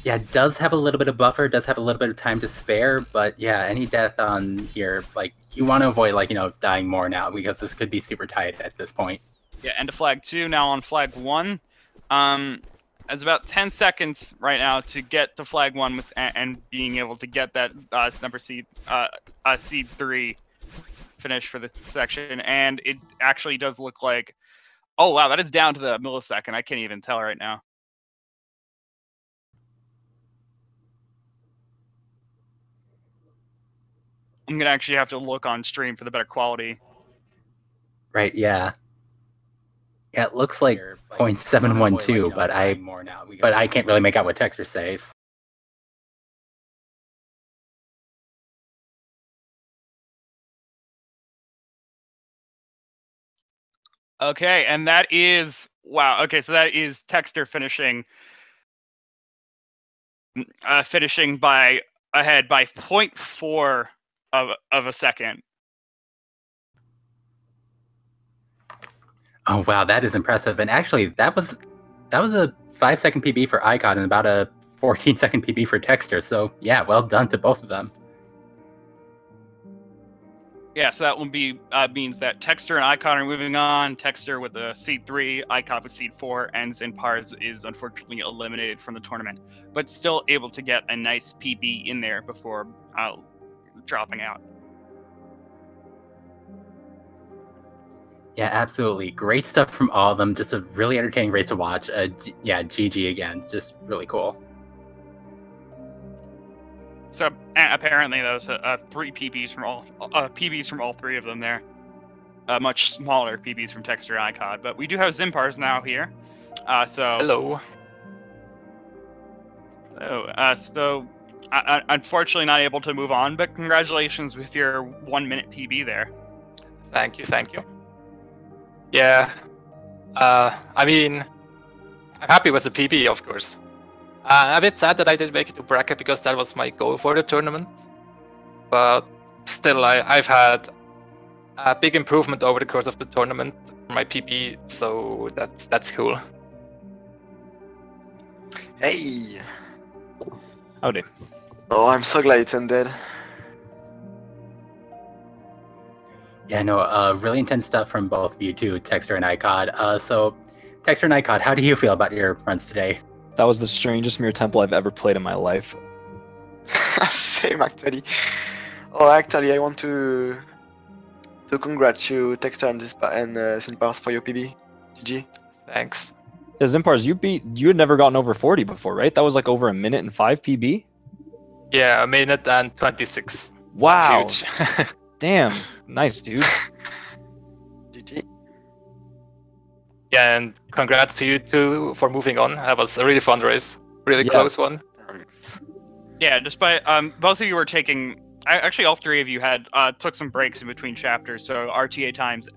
Yeah, it does have a little bit of buffer, does have a little bit of time to spare, but yeah, any death on here, like, you want to avoid, like, you know, dying more now, because this could be super tight at this point. Yeah, end of flag 2, now on flag 1. It's about 10 seconds right now to get to flag 1 with and being able to get that seed 3 finish for the section, and it actually does look like, oh wow, that is down to the millisecond. I can't even tell right now. I'm gonna actually have to look on stream for the better quality. Right, yeah. Yeah, it looks like 0.712, but I can't really make out what Texture says. Okay, and that is wow. Okay, so that is Texter finishing by ahead by 0.4 of a second. Oh wow, that is impressive. And actually, that was a 5-second PB for Ikod and about a 14-second PB for Texter. So yeah, well done to both of them. Yeah, so that will be means that Texter and Ikod are moving on. Texter with the seed 3, Ikod with seed 4, and Zinpars is unfortunately eliminated from the tournament, but still able to get a nice PB in there before dropping out. Yeah, absolutely. Great stuff from all of them. Just a really entertaining race to watch. Yeah, GG again. Just really cool. So apparently those 3 PBs from all 3 of them there. Much smaller PBs from Texter and Ikod, but we do have Zinpars now here. So hello. So unfortunately not able to move on, but congratulations with your 1-minute PB there. Thank you. Yeah, I mean, I'm happy with the PB, of course. A bit sad that I didn't make it to bracket because that was my goal for the tournament. But still, I've had a big improvement over the course of the tournament for my PB, so that's cool. Hey! Howdy. Oh, I'm so glad it ended. Yeah, no, really intense stuff from both of you too, Texter and Ikod. So, Texter and Ikod, how do you feel about your runs today? That was the strangest Mirror Temple I've ever played in my life. Same, actually. Oh, actually, I want to congratulate Texter and Zinpars for your PB. GG. Thanks. Yeah, Zinpars, you had never gotten over 40 before, right? That was like over 1:05 PB? Yeah, 1:26. Wow. That's huge. Damn. Nice, dude. GG. Yeah, and congrats to you two for moving on. That was a really fun race. Really close one. Thanks. Yeah, despite both of you were taking actually all 3 of you had took some breaks in between chapters, so RTA times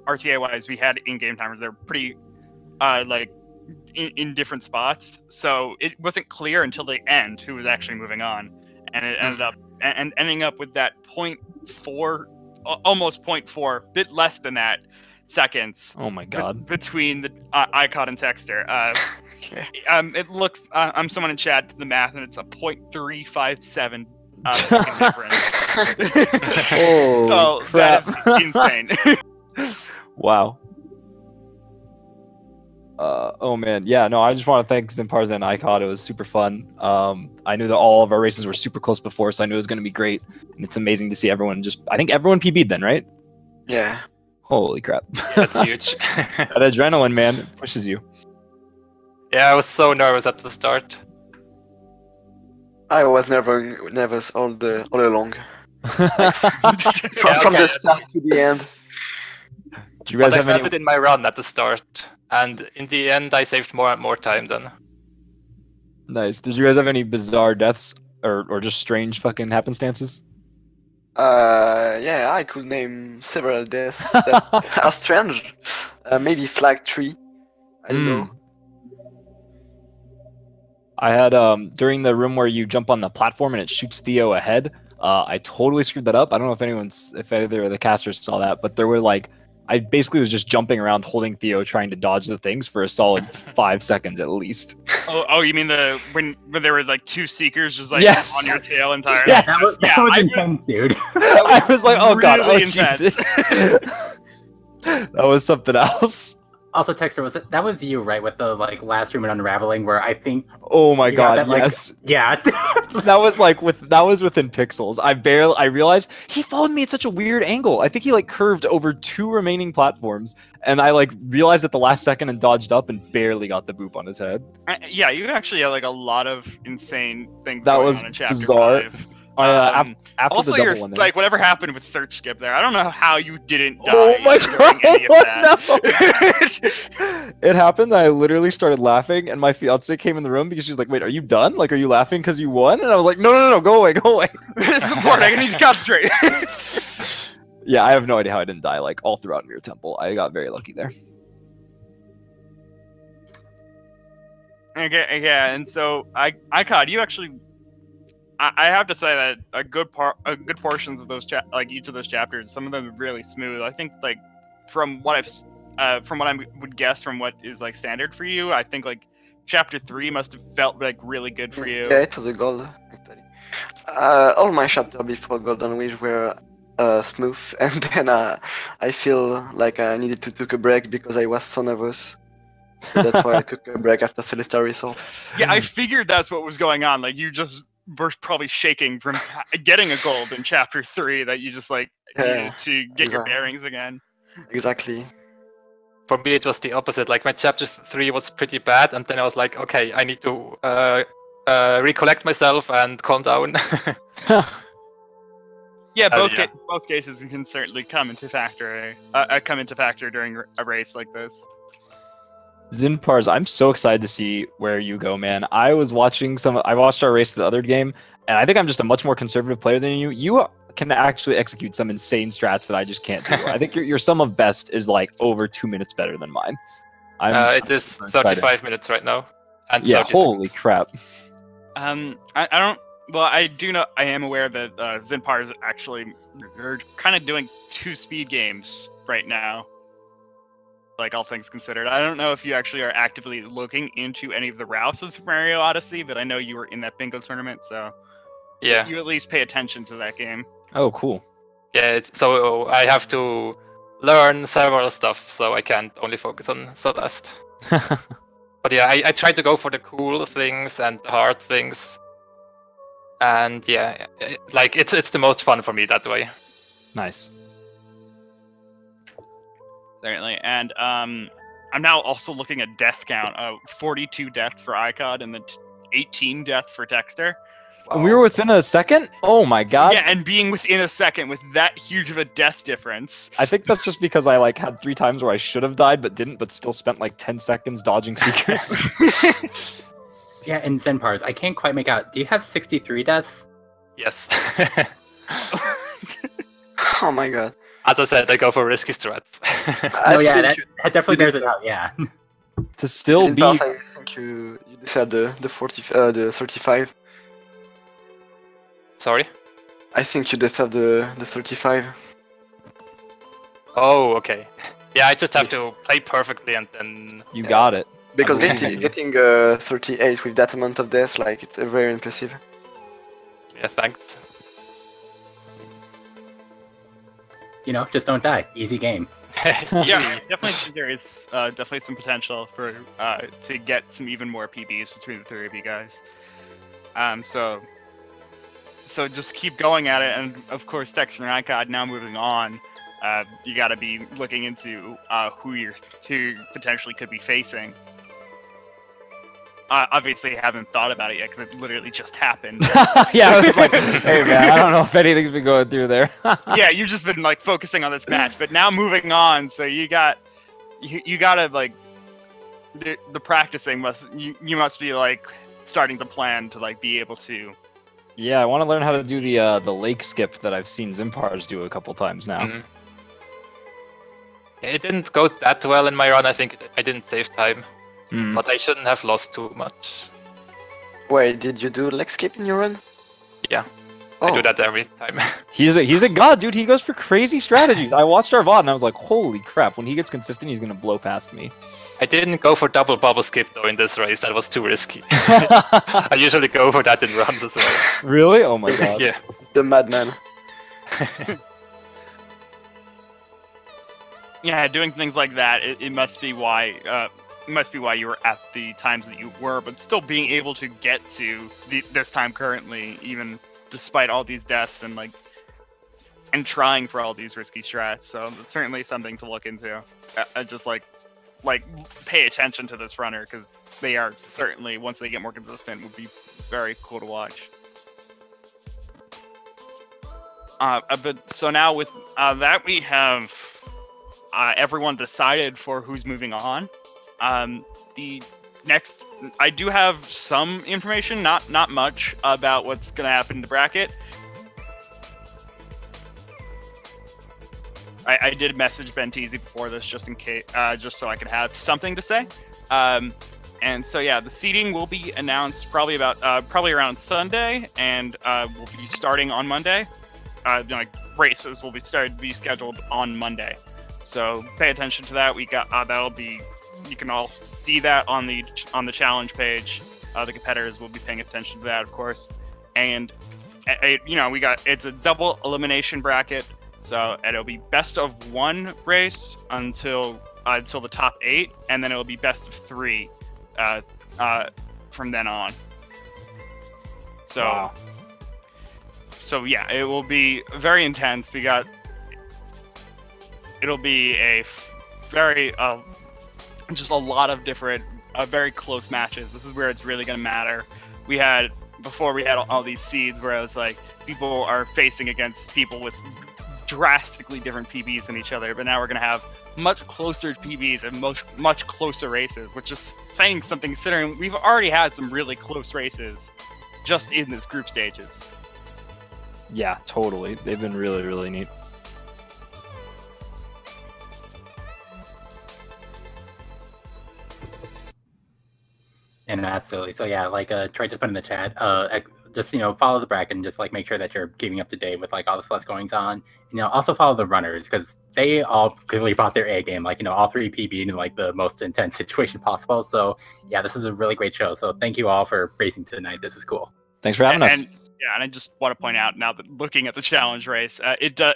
RTA wise we had in-game timers. They're pretty like in different spots, so it wasn't clear until the end who was actually moving on, and it ended up ending up with that 0.4, almost 0.4, bit less than that seconds. Oh my god. Between the Ikod and Texter. Okay. It looks. I'm someone in chat did the math, and it's a 0.357 second difference. Holy so crap. that is insane. Wow. Oh man, yeah, no, I just want to thank Zinpars and Ikod. It was super fun. I knew that all of our races were super close before, so I knew it was going to be great. And it's amazing to see everyone I think everyone PB'd then, right? Yeah. Holy crap. That's huge. That adrenaline, man, it pushes you. Yeah, I was so nervous at the start. I was nervous all along. From okay. the start to the end. Do you guys But I have felt any? it in my run at the start, and in the end I saved more and more time then. Nice. Did you guys have any bizarre deaths or just strange fucking happenstances? Yeah, I could name several deaths that are strange. Maybe flag 3. I don't know. I had during the room where you jump on the platform and it shoots Theo ahead. I totally screwed that up. I don't know if either of the casters saw that, but there were like I basically was just jumping around holding Theo trying to dodge the things for a solid 5 seconds at least. Oh, you mean when there were like 2 seekers just like Yes. on your tail entirely? Yeah, That was intense, dude. I was like, oh god, really oh intense. Jesus. That was something else. Also, Texter, that was you, right? With the like last room and unraveling, where I think. Oh my you got god, that, like, yes. Yeah. That was within pixels. I realized he followed me at such a weird angle. I think he like curved over 2 remaining platforms, and I like realized at the last second and dodged up and barely got the boop on his head. Yeah, you actually had like a lot of insane things That going was on in chapter bizarre. 5. After Also, the double one there. like whatever happened with search skip there. I don't know how you didn't die Oh my during god! any of that. It happened. I literally started laughing, and my fiance came in the room because she's like, "Wait, are you done? Like, are you laughing because you won?" And I was like, "No, go away, go away." Support. I need to concentrate. Yeah, I have no idea how I didn't die. Like all throughout Mirror Temple, I got very lucky there. Okay, yeah, and so Ikod, you actually, I have to say that a good portions of those like each of those chapters, some of them are really smooth. I think like from what I would guess from what is like standard for you, I think like chapter 3 must have felt like really good for you. Yeah, it was a gold actually. All my chapters before Golden Wish were smooth, and then I feel like I needed to take a break because I was so nervous. So that's why I took a break after Celeste Result. Yeah, I figured that's what was going on. Like you just were probably shaking from getting a gold in chapter 3 that you just like needed to get your bearings again. Exactly. For me, it was the opposite. Like my chapter 3 was pretty bad, and then I was like, okay, I need to recollect myself and calm down. Yeah, both cases can certainly come into factor during a race like this. Zinpars, I'm so excited to see where you go, man. I watched our race the other game, and I think I'm just a much more conservative player than you. You can actually execute some insane strats that I just can't do. I think your sum of best is like over 2 minutes better than mine. It is 35 minutes right now. And yeah, holy crap. I don't. Well, I do know. I am aware that Zinpars actually are kind of doing 2 speed games right now. Like all things considered, I don't know if you actually are actively looking into any of the routes of Super Mario Odyssey, but I know you were in that bingo tournament, so yeah, you at least pay attention to that game. Oh, cool. Yeah, so I have to learn several stuff, so I can't only focus on Celeste. But yeah, I try to go for the cool things and the hard things, and yeah, like it's the most fun for me that way. Nice. Certainly, and I'm now also looking at death count. 42 deaths for Ikod and then 18 deaths for Dexter. And we were within a second? Oh my god. Yeah, and being within a second with that huge of a death difference. I think that's just because I like had 3 times where I should have died but didn't, but still spent like 10 seconds dodging Seekers. Yeah, and Zinpars, I can't quite make out. Do you have 63 deaths? Yes. Oh my god. As I said, I go for risky strats. Oh yeah, that definitely bears it out. Yeah. To still be. I think you deserve the 35. Sorry? I think you deserve the 35. Oh, okay. Yeah, I just have to play perfectly and then. You got it. Because getting 38 with that amount of deaths, like it's very impressive. Yeah, thanks. You know, just don't die. Easy game. Yeah, definitely think there is definitely some potential for to get some even more PBs between the 3 of you guys. So just keep going at it, and of course, Dexter and Ikod now moving on. You got to be looking into who potentially could be facing. Obviously, I haven't thought about it yet because it literally just happened. Yeah, I was like, hey man, I don't know if anything's been going through there. Yeah, you've just been like focusing on this match, but now moving on. So you gotta like the practicing you must be like starting to plan to like be able to. Yeah, I want to learn how to do the lake skip that I've seen Zinpars do a couple times now. Mm-hmm. It didn't go that well in my run. I think I didn't save time. But I shouldn't have lost too much. Wait, did you do leg skip in your run? Yeah, Oh. I do that every time. He's a god, dude. He goes for crazy strategies. I watched our VOD and I was like, holy crap, when he gets consistent, he's gonna blow past me. I didn't go for double bubble skip though in this race. That was too risky. I usually go for that in runs as well. Really? Oh my god. Yeah. The madman. Yeah, doing things like that. It must be why. Must be why you were at the times that you were, but still being able to get to this time currently, even despite all these deaths and trying for all these risky strats. So it's certainly something to look into. Just like pay attention to this runner because they are certainly, once they get more consistent, would be very cool to watch. But so now with that we have everyone decided for who's moving on. The next, I do have some information, not much, about what's gonna happen in the bracket. I did message Bentisi before this just in case, just so I could have something to say. And so yeah, the seeding will be announced probably around Sunday, and we'll be starting on Monday. Races will be scheduled on Monday. So pay attention to that. We got that'll be, you can all see that on the challenge page. The competitors will be paying attention to that, of course. And it's a double elimination bracket, so it'll be best of 1 race until the top 8, and then it'll be best of 3 from then on. So, wow. So yeah, it will be very intense. It'll be a very just a lot of different very close matches. This is where it's really going to matter. Before we had all these seeds where it's like people are facing against people with drastically different PBs than each other, but now we're going to have much closer PBs and much closer races, which is saying something considering we've already had some really close races just in this group stages. Yeah, totally. They've been really, really neat. And absolutely. So yeah, Troy just put in the chat, just, follow the bracket and just make sure that you're keeping up to date with all the Celeste goings on. Also follow the runners, because they all clearly brought their A game, all 3 PB in the most intense situation possible. So yeah, this is a really great show. So thank you all for racing tonight. This is cool. Thanks for having us. And I just want to point out now that looking at the challenge race,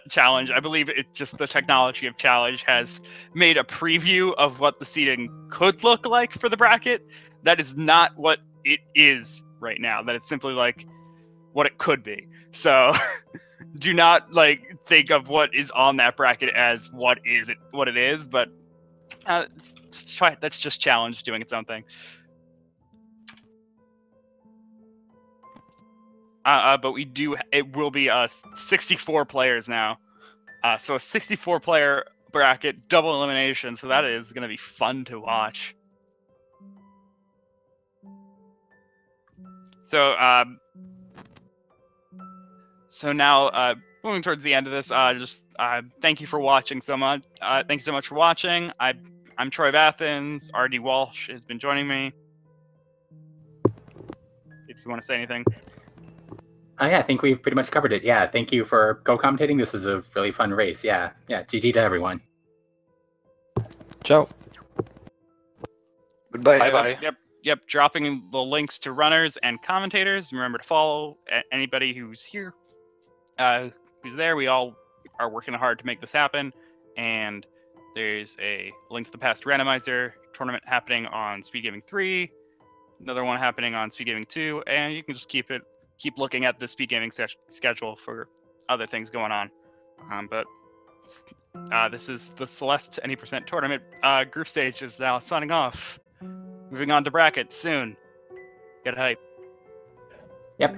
challenge, I believe it just the technology of challenge has made a preview of what the seating could look like for the bracket. That is not what it is right now. That it's simply what it could be. So do not think of what is on that bracket as what it is, but that's just challenge doing its own thing. But it will be 64 players now. So a 64 player bracket, double elimination. So that is going to be fun to watch. So now moving towards the end of this, thank you for watching so much. Thank you so much for watching. I'm Troy Bathens. RD Walsh has been joining me. If you want to say anything. Yeah, I think we've pretty much covered it. Yeah, thank you for co-commentating. This was a really fun race. Yeah, GG to everyone. Ciao. Goodbye. Bye-bye. Yep, dropping the links to runners and commentators. Remember to follow anybody who's here, who's there. We all are working hard to make this happen. And there's a link to the past randomizer tournament happening on Speed Gaming 3, another one happening on Speed Gaming 2, and you can just keep looking at the Speed Gaming schedule for other things going on. But this is the Celeste Any Tournament group stage is now signing off. Moving on to brackets soon. Get hype. Yep.